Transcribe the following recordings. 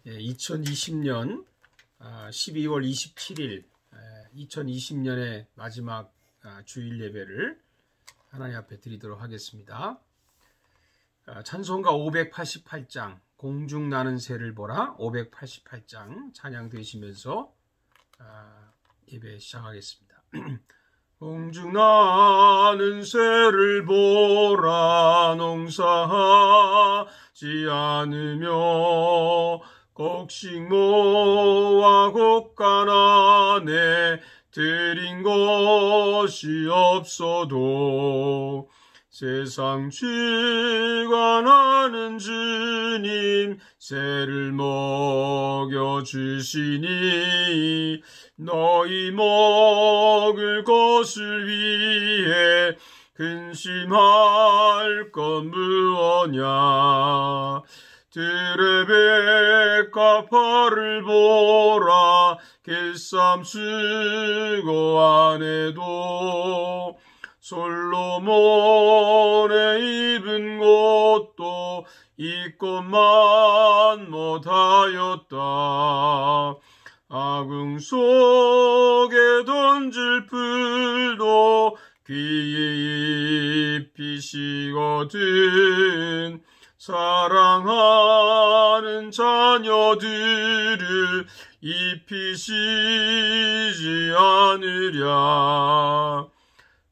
2020년 12월 27일 2020년의 마지막 주일 예배를 하나님 앞에 드리도록 하겠습니다. 찬송가 588장 공중 나는 새를 보라 588장 찬양 드리시면서 예배 시작하겠습니다. 공중 나는 새를 보라 농사하지 않으며 곡식 모아 곡간 안에 들인 것이 없어도 세상 주관하는 주님 새를 먹여주시니 너희 먹을 것을 위해 근심할 것 무엇냐. 들의 백합화를 보라 길쌈 수고 안 해도 솔로몬의 입은 것도 이 것만 못하였다. 아궁 속에 던질 풀도 귀에 입히시거든 사랑하는 자녀들을 입히시지 않으랴.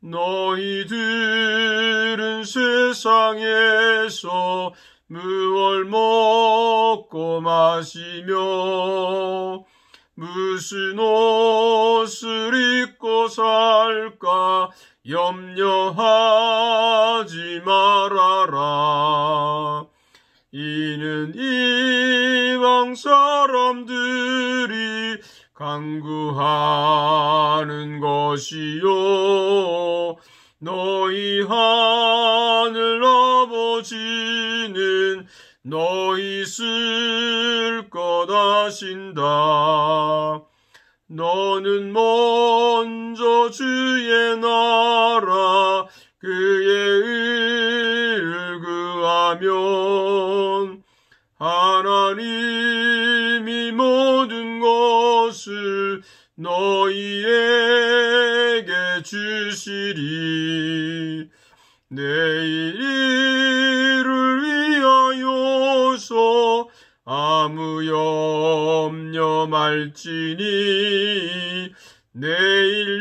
너희들은 세상에서 무얼 먹고 마시며 무슨 옷을 입고 살까 염려하지 말아라. 이는 이방 사람들이 간구하는 것이요 너희 하늘 아버지는 너희 쓸 것 아신다. 너는 먼저 주의 나라 그의 의를 구하면 하나님이 모든 것을 너희에게 주시리. 내일 일을 위하여서 아무 염려 말지니 내일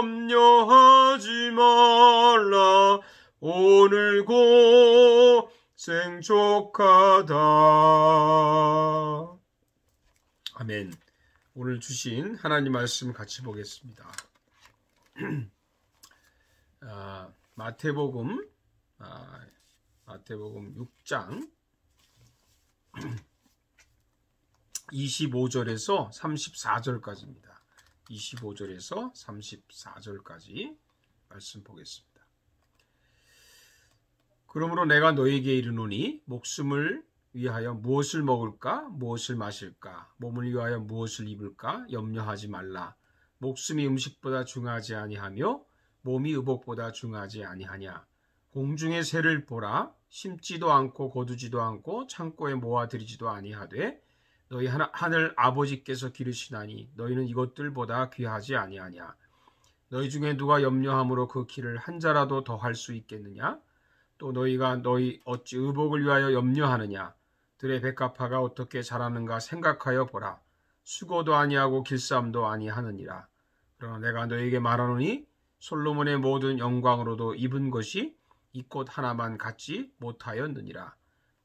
염려하지 말라. 오늘 고생 족하다. 아멘. 오늘 주신 하나님 말씀 같이 보겠습니다. 마태복음 6장 25절에서 34절까지입니다. 25절에서 34절까지 말씀 보겠습니다. 그러므로 내가 너에게 이르노니 목숨을 위하여 무엇을 먹을까 무엇을 마실까 몸을 위하여 무엇을 입을까 염려하지 말라. 목숨이 음식보다 중하지 아니하며 몸이 의복보다 중하지 아니하냐. 공중의 새를 보라. 심지도 않고 거두지도 않고 창고에 모아들이지도 아니하되 너희 하늘 아버지께서 기르시나니 너희는 이것들보다 귀하지 아니하냐. 너희 중에 누가 염려함으로 그 키를 한 자라도 더 할 수 있겠느냐. 또 너희가 너희 어찌 의복을 위하여 염려하느냐. 들의 백합화가 어떻게 자라는가 생각하여 보라. 수고도 아니하고 길쌈도 아니하느니라. 그러나 내가 너희에게 말하노니 솔로몬의 모든 영광으로도 입은 것이 이 꽃 하나만 갖지 못하였느니라.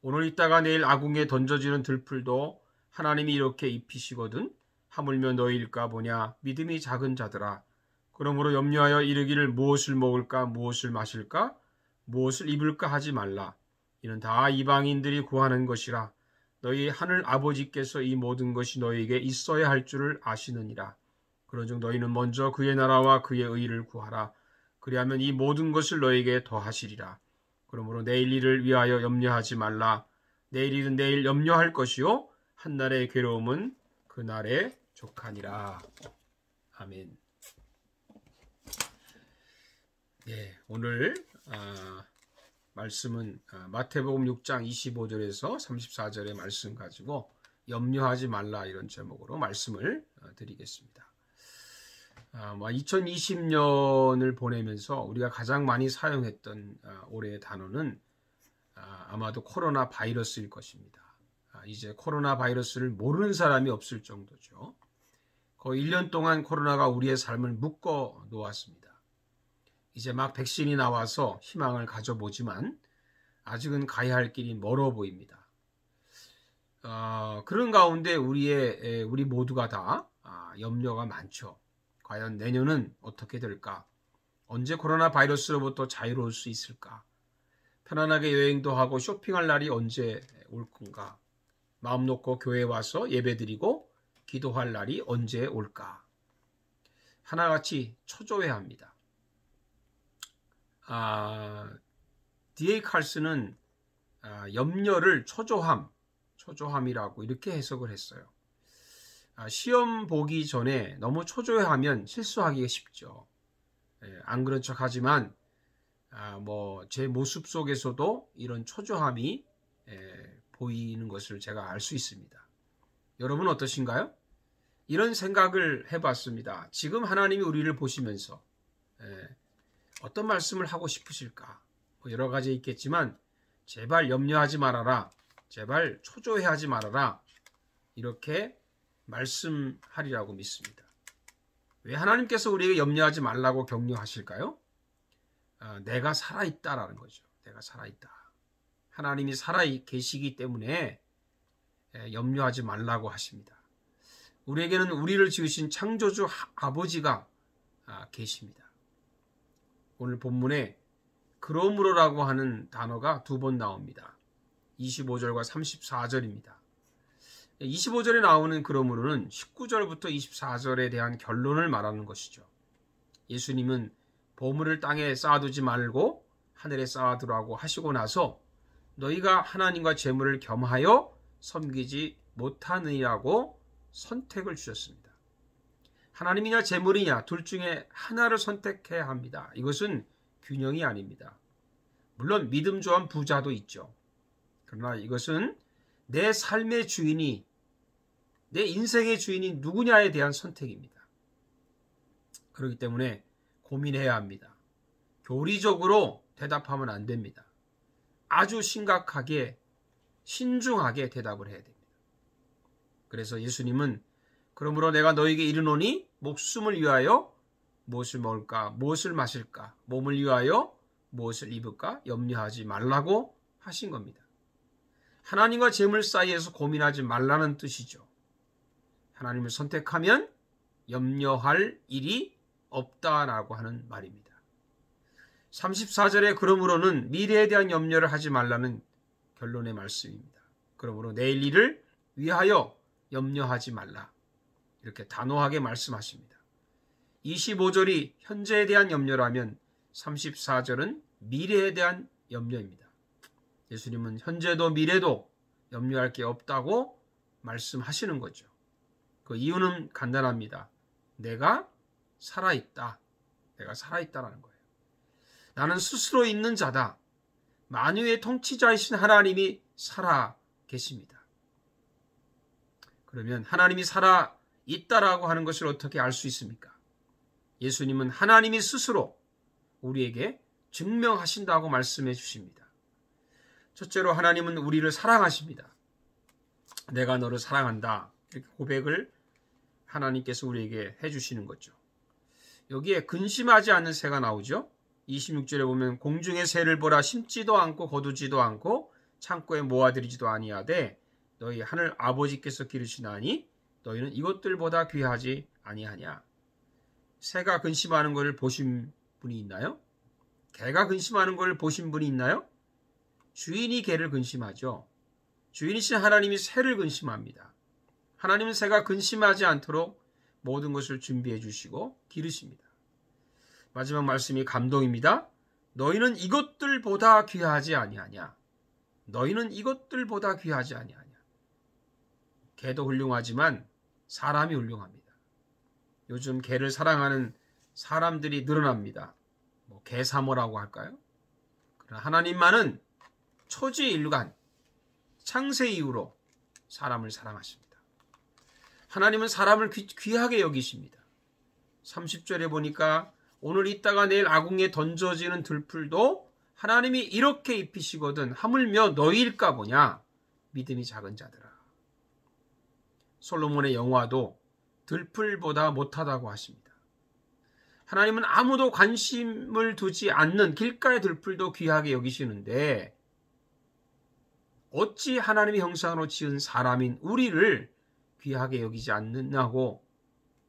오늘 있다가 내일 아궁에 던져지는 들풀도 하나님이 이렇게 입히시거든. 하물며 너희일까 보냐. 믿음이 작은 자들아. 그러므로 염려하여 이르기를 무엇을 먹을까 무엇을 마실까 무엇을 입을까 하지 말라. 이는 다 이방인들이 구하는 것이라. 너희 하늘 아버지께서 이 모든 것이 너희에게 있어야 할 줄을 아시느니라. 그런즉 너희는 먼저 그의 나라와 그의 의를 구하라. 그리하면 이 모든 것을 너희에게 더하시리라. 그러므로 내일 일을 위하여 염려하지 말라. 내일 일은 내일 염려할 것이요 한날의 괴로움은 그날에 족하니라. 아멘. 네, 오늘 말씀은 마태복음 6장 25절에서 34절의 말씀 가지고 염려하지 말라, 이런 제목으로 말씀을 드리겠습니다. 2020년을 보내면서 우리가 가장 많이 사용했던 올해의 단어는 아마도 코로나 바이러스일 것입니다. 이제 코로나 바이러스를 모르는 사람이 없을 정도죠. 거의 1년 동안 코로나가 우리의 삶을 묶어 놓았습니다. 이제 막 백신이 나와서 희망을 가져보지만 아직은 가야 할 길이 멀어 보입니다. 그런 가운데 우리 모두가 다 염려가 많죠. 과연 내년은 어떻게 될까? 언제 코로나 바이러스로부터 자유로울 수 있을까? 편안하게 여행도 하고 쇼핑할 날이 언제 올 건가? 마음 놓고 교회에 와서 예배드리고 기도할 날이 언제 올까? 하나같이 초조해야 합니다. D.A. 칼슨은 염려를 초조함이라고 이렇게 해석을 했어요. 시험 보기 전에 너무 초조해하면 실수하기가 쉽죠. 안 그런 척 하지만 제 모습 속에서도 이런 초조함이 보이는 것을 제가 알 수 있습니다. 여러분 어떠신가요? 이런 생각을 해봤습니다. 지금 하나님이 우리를 보시면서 어떤 말씀을 하고 싶으실까? 여러 가지 있겠지만 제발 염려하지 말아라. 제발 초조해하지 말아라. 이렇게 말씀하리라고 믿습니다. 왜 하나님께서 우리에게 염려하지 말라고 격려하실까요? 내가 살아있다라는 거죠. 내가 살아있다. 하나님이 살아계시기 때문에 염려하지 말라고 하십니다. 우리에게는 우리를 지으신 창조주 아버지가 계십니다. 오늘 본문에 그러므로라고 하는 단어가 2번 나옵니다. 25절과 34절입니다. 25절에 나오는 그러므로는 19절부터 24절에 대한 결론을 말하는 것이죠. 예수님은 보물을 땅에 쌓아두지 말고 하늘에 쌓아두라고 하시고 나서 너희가 하나님과 재물을 겸하여 섬기지 못하느니라고 선택을 주셨습니다. 하나님이냐 재물이냐 둘 중에 하나를 선택해야 합니다. 이것은 균형이 아닙니다. 물론 믿음 좋은 부자도 있죠. 그러나 이것은 내 삶의 주인이, 내 인생의 주인이 누구냐에 대한 선택입니다. 그렇기 때문에 고민해야 합니다. 교리적으로 대답하면 안 됩니다. 아주 심각하게 신중하게 대답을 해야 됩니다. 그래서 예수님은 그러므로 내가 너에게 이르노니 목숨을 위하여 무엇을 먹을까, 무엇을 마실까, 몸을 위하여 무엇을 입을까 염려하지 말라고 하신 겁니다. 하나님과 재물 사이에서 고민하지 말라는 뜻이죠. 하나님을 선택하면 염려할 일이 없다라고 하는 말입니다. 34절에 그러므로는 미래에 대한 염려를 하지 말라는 결론의 말씀입니다. 그러므로 내일 일을 위하여 염려하지 말라. 이렇게 단호하게 말씀하십니다. 25절이 현재에 대한 염려라면 34절은 미래에 대한 염려입니다. 예수님은 현재도 미래도 염려할 게 없다고 말씀하시는 거죠. 그 이유는 간단합니다. 내가 살아있다. 내가 살아있다라는 거예요. 나는 스스로 있는 자다. 만유의 통치자이신 하나님이 살아 계십니다. 그러면 하나님이 살아 있다라고 하는 것을 어떻게 알 수 있습니까? 예수님은 하나님이 스스로 우리에게 증명하신다고 말씀해 주십니다. 첫째로 하나님은 우리를 사랑하십니다. 내가 너를 사랑한다. 이렇게 고백을 하나님께서 우리에게 해주시는 거죠. 여기에 근심하지 않는 새가 나오죠. 26절에 보면 공중의 새를 보라 심지도 않고 거두지도 않고 창고에 모아들이지도 아니하되 너희 하늘 아버지께서 기르시나니 너희는 이것들보다 귀하지 아니하냐. 새가 근심하는 것을 보신 분이 있나요? 개가 근심하는 것을 보신 분이 있나요? 주인이 개를 근심하죠. 주인이신 하나님이 새를 근심합니다. 하나님은 새가 근심하지 않도록 모든 것을 준비해 주시고 기르십니다. 마지막 말씀이 감동입니다. 너희는 이것들보다 귀하지 아니하냐. 너희는 이것들보다 귀하지 아니하냐. 개도 훌륭하지만 사람이 훌륭합니다. 요즘 개를 사랑하는 사람들이 늘어납니다. 개사모라고 할까요? 그러나 하나님만은 초지일간 창세 이후로 사람을 사랑하십니다. 하나님은 사람을 귀하게 여기십니다. 30절에 보니까 오늘 있다가 내일 아궁이에 던져지는 들풀도 하나님이 이렇게 입히시거든 하물며 너희일까 보냐. 믿음이 작은 자들아. 솔로몬의 영화도 들풀보다 못하다고 하십니다. 하나님은 아무도 관심을 두지 않는 길가의 들풀도 귀하게 여기시는데 어찌 하나님의 형상으로 지은 사람인 우리를 귀하게 여기지 않느냐고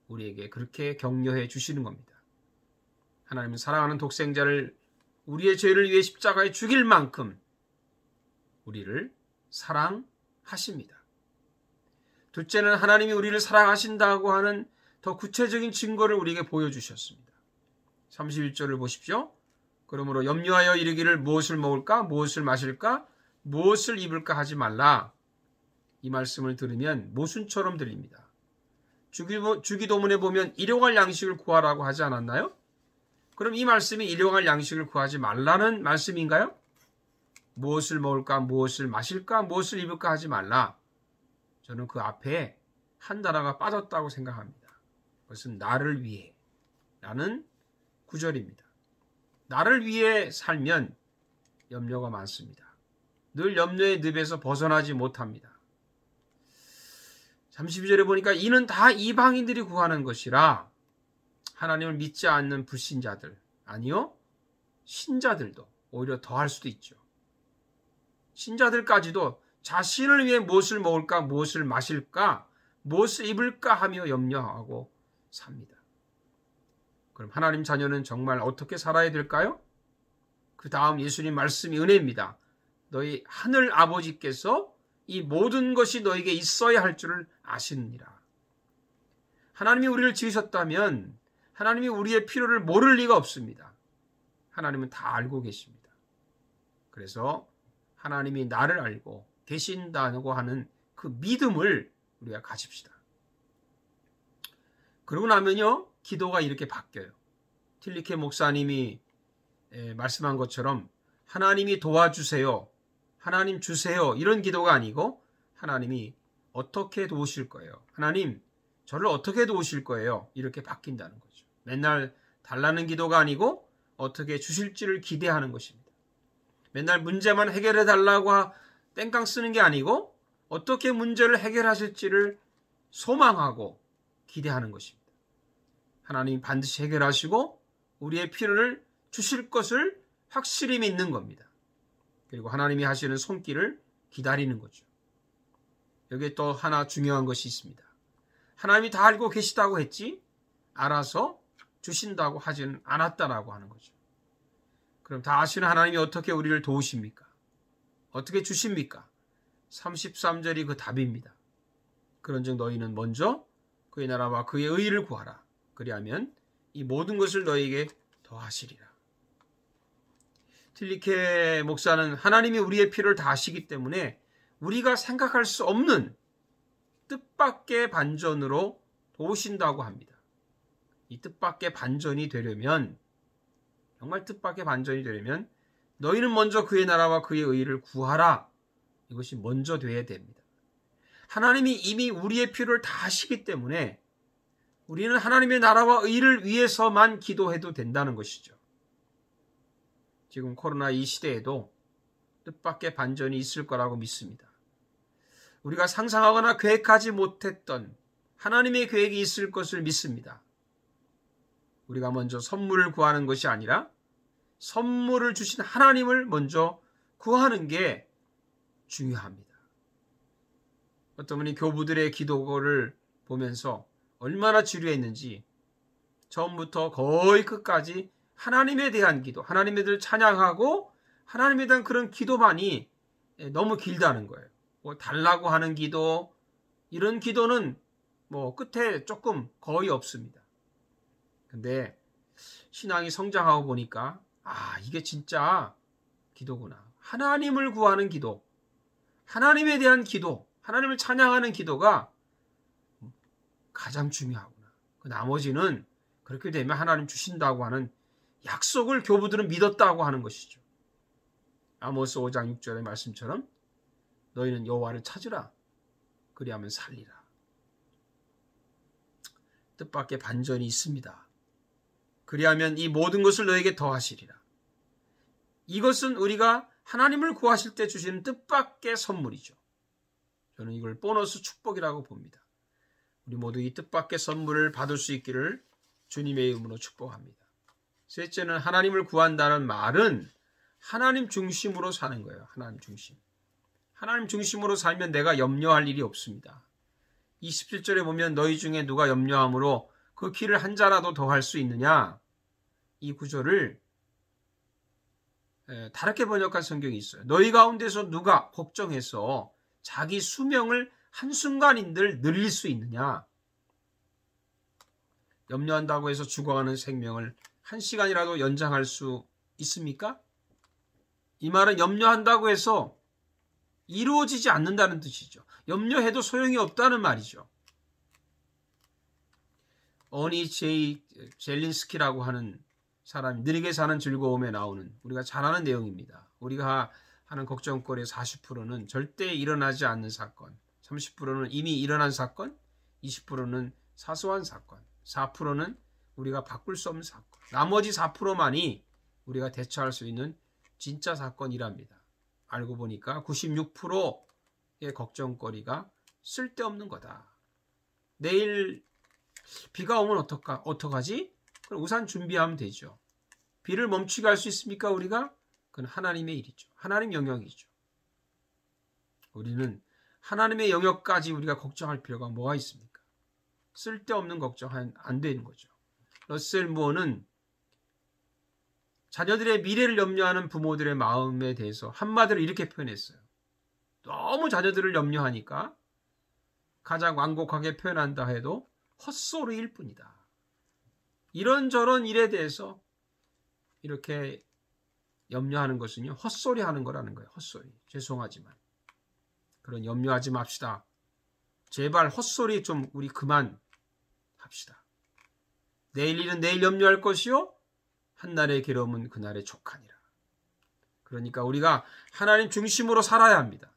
우리에게 그렇게 격려해 주시는 겁니다. 하나님은 사랑하는 독생자를 우리의 죄를 위해 십자가에 죽일 만큼 우리를 사랑하십니다. 둘째는 하나님이 우리를 사랑하신다고 하는 더 구체적인 증거를 우리에게 보여주셨습니다. 31절을 보십시오. 그러므로 염려하여 이르기를 무엇을 먹을까, 무엇을 마실까, 무엇을 입을까 하지 말라. 이 말씀을 들으면 모순처럼 들립니다. 주기도문에 보면 일용할 양식을 구하라고 하지 않았나요? 그럼 이 말씀이 일용할 양식을 구하지 말라는 말씀인가요? 무엇을 먹을까, 무엇을 마실까, 무엇을 입을까 하지 말라. 저는 그 앞에 한 단어가 빠졌다고 생각합니다. 그것은 나를 위해 라는 구절입니다. 나를 위해 살면 염려가 많습니다. 늘 염려의 늪에서 벗어나지 못합니다. 32절에 보니까 이는 다 이방인들이 구하는 것이라. 하나님을 믿지 않는 불신자들, 아니요, 신자들도 오히려 더 할 수도 있죠. 신자들까지도 자신을 위해 무엇을 먹을까, 무엇을 마실까, 무엇을 입을까 하며 염려하고 삽니다. 그럼 하나님 자녀는 정말 어떻게 살아야 될까요? 그 다음 예수님 말씀이 은혜입니다. 너희 하늘 아버지께서 이 모든 것이 너에게 있어야 할 줄을 아시느니라. 하나님이 우리를 지으셨다면 하나님이 우리의 필요를 모를 리가 없습니다. 하나님은 다 알고 계십니다. 그래서 하나님이 나를 알고 계신다고 하는 그 믿음을 우리가 가집시다. 그러고 나면요, 기도가 이렇게 바뀌어요. 틸리케 목사님이 말씀한 것처럼 하나님이 도와주세요, 하나님 주세요, 이런 기도가 아니고 하나님이 어떻게 도우실 거예요, 하나님 저를 어떻게 도우실 거예요, 이렇게 바뀐다는 거죠. 맨날 달라는 기도가 아니고 어떻게 주실지를 기대하는 것입니다. 맨날 문제만 해결해 달라고 땡깡 쓰는 게 아니고 어떻게 문제를 해결하실지를 소망하고 기대하는 것입니다. 하나님이 반드시 해결하시고 우리의 필요를 주실 것을 확실히 믿는 겁니다. 그리고 하나님이 하시는 손길을 기다리는 거죠. 여기에 또 하나 중요한 것이 있습니다. 하나님이 다 알고 계시다고 했지 알아서 주신다고 하지는 않았다라고 하는 거죠. 그럼 다 아시는 하나님이 어떻게 우리를 도우십니까? 어떻게 주십니까? 33절이 그 답입니다. 그런즉 너희는 먼저 그의 나라와 그의 의를 구하라. 그리하면 이 모든 것을 너희에게 더하시리라. 틸리케 목사는 하나님이 우리의 필요를 다 아시기 때문에 우리가 생각할 수 없는 뜻밖의 반전으로 도우신다고 합니다. 이 뜻밖의 반전이 되려면, 정말 뜻밖의 반전이 되려면 너희는 먼저 그의 나라와 그의 의를 구하라. 이것이 먼저 돼야 됩니다. 하나님이 이미 우리의 필요를 다 아시기 때문에 우리는 하나님의 나라와 의를 위해서만 기도해도 된다는 것이죠. 지금 코로나 이 시대에도 뜻밖의 반전이 있을 거라고 믿습니다. 우리가 상상하거나 계획하지 못했던 하나님의 계획이 있을 것을 믿습니다. 우리가 먼저 선물을 구하는 것이 아니라 선물을 주신 하나님을 먼저 구하는 게 중요합니다. 어떤 분이 교부들의 기도를 보면서 얼마나 지루했는지 처음부터 거의 끝까지 하나님에 대한 기도, 하나님에 대해 찬양하고 하나님에 대한 그런 기도만이 너무 길다는 거예요. 뭐 달라고 하는 기도, 이런 기도는 뭐 끝에 조금 거의 없습니다. 근데 신앙이 성장하고 보니까 이게 진짜 기도구나. 하나님을 구하는 기도, 하나님에 대한 기도, 하나님을 찬양하는 기도가 가장 중요하구나. 그 나머지는 그렇게 되면 하나님 주신다고 하는 약속을 교부들은 믿었다고 하는 것이죠. 아모스 5장 6절의 말씀처럼 너희는 여호와를 찾으라. 그리하면 살리라. 뜻밖의 반전이 있습니다. 그리하면 이 모든 것을 너에게 더하시리라. 이것은 우리가 하나님을 구하실 때 주시는 뜻밖의 선물이죠. 저는 이걸 보너스 축복이라고 봅니다. 우리 모두 이 뜻밖의 선물을 받을 수 있기를 주님의 이름으로 축복합니다. 셋째는 하나님을 구한다는 말은 하나님 중심으로 사는 거예요. 하나님 중심. 하나님 중심으로 살면 내가 염려할 일이 없습니다. 27절에 보면 너희 중에 누가 염려함으로 그 키를 한 자라도 더 할 수 있느냐? 이 구절을 다르게 번역한 성경이 있어요. 너희 가운데서 누가 걱정해서 자기 수명을 한순간인들 늘릴 수 있느냐? 염려한다고 해서 죽어가는 생명을 한 시간이라도 연장할 수 있습니까? 이 말은 염려한다고 해서 이루어지지 않는다는 뜻이죠. 염려해도 소용이 없다는 말이죠. 어니 제이 젤린스키라고 하는 사람이 느리게 사는 즐거움에 나오는 우리가 잘 아는 내용입니다. 우리가 하는 걱정거리의 40%는 절대 일어나지 않는 사건, 30%는 이미 일어난 사건, 20%는 사소한 사건, 4%는 우리가 바꿀 수 없는 사건, 나머지 4%만이 우리가 대처할 수 있는 진짜 사건이랍니다. 알고 보니까 96%의 걱정거리가 쓸데없는 거다. 내일 비가 오면 어떡하지? 그럼 우산 준비하면 되죠. 비를 멈추게 할 수 있습니까, 우리가? 그건 하나님의 일이죠. 하나님 영역이죠. 우리는 하나님의 영역까지 우리가 걱정할 필요가 뭐가 있습니까? 쓸데없는 걱정 안 되는 거죠. 러셀 무어는 자녀들의 미래를 염려하는 부모들의 마음에 대해서 한마디로 이렇게 표현했어요. 너무 자녀들을 염려하니까 가장 완곡하게 표현한다 해도 헛소리일 뿐이다. 이런저런 일에 대해서 이렇게 염려하는 것은요, 헛소리 하는 거라는 거예요. 헛소리. 죄송하지만. 그런 염려하지 맙시다. 제발 헛소리 좀 우리 그만 합시다. 내일 일은 내일 염려할 것이요, 한날의 괴로움은 그날의 족하니라. 그러니까 우리가 하나님 중심으로 살아야 합니다.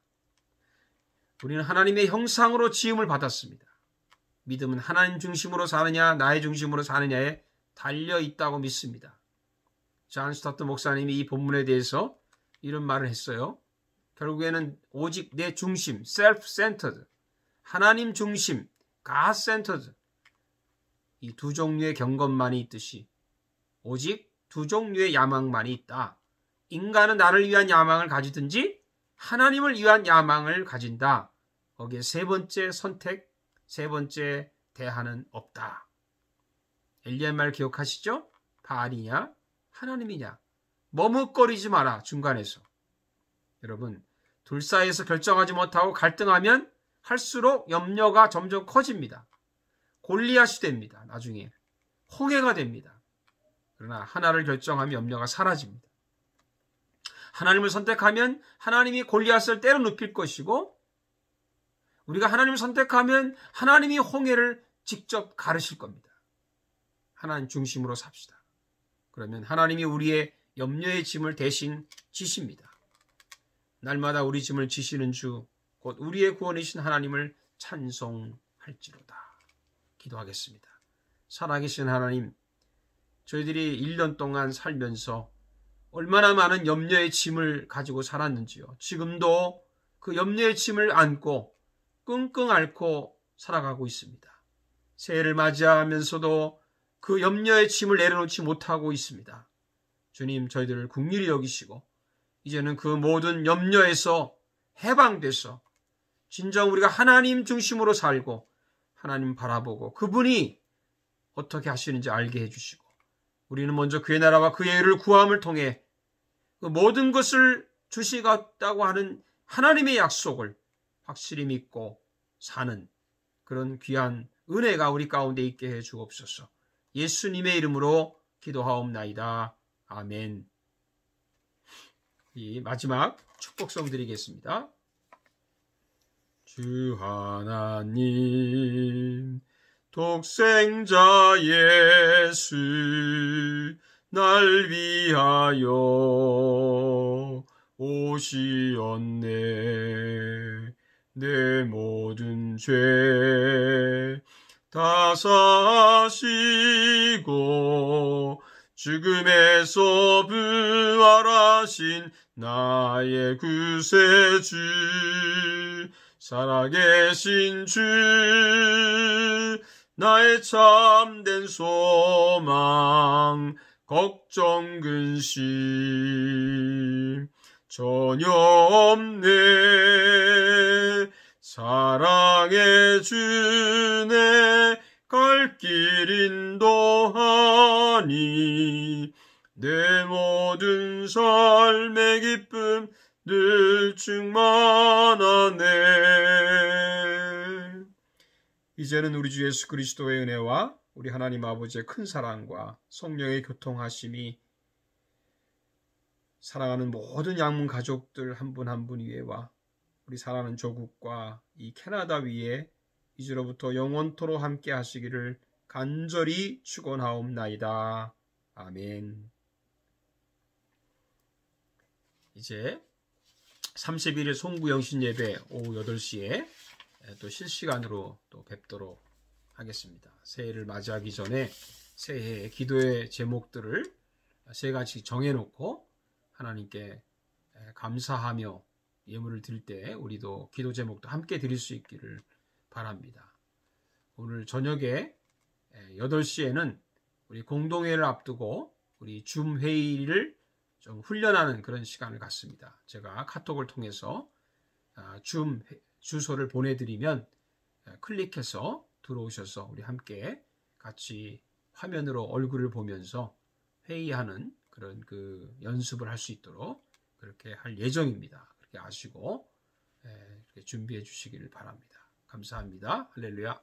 우리는 하나님의 형상으로 지음을 받았습니다. 믿음은 하나님 중심으로 사느냐 나의 중심으로 사느냐에 달려 있다고 믿습니다. 존 스타트 목사님이 이 본문에 대해서 이런 말을 했어요. 결국에는 오직 내 중심, self-centered, 하나님 중심, God-centered, 이 두 종류의 경건만이 있듯이 오직 두 종류의 야망만이 있다. 인간은 나를 위한 야망을 가지든지 하나님을 위한 야망을 가진다. 거기에 세 번째 선택, 세 번째 대안은 없다. 엘리야의 말 기억하시죠? 바알이냐 하나님이냐. 머뭇거리지 마라. 중간에서. 여러분, 둘 사이에서 결정하지 못하고 갈등하면 할수록 염려가 점점 커집니다. 골리앗이 됩니다. 나중에 홍해가 됩니다. 그러나 하나를 결정하면 염려가 사라집니다. 하나님을 선택하면 하나님이 골리앗을 때려 눕힐 것이고, 우리가 하나님을 선택하면 하나님이 홍해를 직접 가르실 겁니다. 하나님 중심으로 삽시다. 그러면 하나님이 우리의 염려의 짐을 대신 지십니다. 날마다 우리 짐을 지시는 주, 곧 우리의 구원이신 하나님을 찬송할지로다. 기도하겠습니다. 살아계신 하나님, 저희들이 1년 동안 살면서 얼마나 많은 염려의 짐을 가지고 살았는지요. 지금도 그 염려의 짐을 안고 끙끙 앓고 살아가고 있습니다. 새해를 맞이하면서도 그 염려의 짐을 내려놓지 못하고 있습니다. 주님, 저희들을 긍휼히 여기시고 이제는 그 모든 염려에서 해방돼서 진정 우리가 하나님 중심으로 살고 하나님 바라보고 그분이 어떻게 하시는지 알게 해주시고, 우리는 먼저 그의 나라와 그의 의를 구함을 통해 그 모든 것을 주시겠다고 하는 하나님의 약속을 확실히 믿고 사는 그런 귀한 은혜가 우리 가운데 있게 해 주옵소서. 예수님의 이름으로 기도하옵나이다. 아멘. 이 마지막 축복성 드리겠습니다. 주 하나님 독생자 예수 날 위하여 오시었네. 내 모든 죄 다 사시고 죽음에서 부활하신 나의 구세주 살아계신 주 나의 참된 소망 걱정 근심 전혀 없네 사랑해 주네 갈 길 인도하니 내 모든 삶의 기쁨 늘 충만하네. 이제는 우리 주 예수 그리스도의 은혜와 우리 하나님 아버지의 큰 사랑과 성령의 교통하심이 사랑하는 모든 양문 가족들 한 분 한 분 위에와 우리 사랑하는 조국과 이 캐나다 위에 이제로부터 영원토록 함께 하시기를 간절히 축원하옵나이다. 아멘. 이제 31일 송구영신 예배 오후 8시에 또 실시간으로 또 뵙도록 하겠습니다. 새해를 맞이하기 전에 새해 기도의 제목들을 세 가지 정해놓고 하나님께 감사하며 예물을 드릴 때 우리도 기도 제목도 함께 드릴 수 있기를 바랍니다. 오늘 저녁에 8시에는 우리 공동회를 앞두고 우리 줌 회의를 좀 훈련하는 그런 시간을 갖습니다. 제가 카톡을 통해서 줌 주소를 보내드리면 클릭해서 들어오셔서 우리 함께 같이 화면으로 얼굴을 보면서 회의하는 그런 그 연습을 할 수 있도록 그렇게 할 예정입니다. 그렇게 아시고 그렇게 준비해 주시기를 바랍니다. 감사합니다. 할렐루야.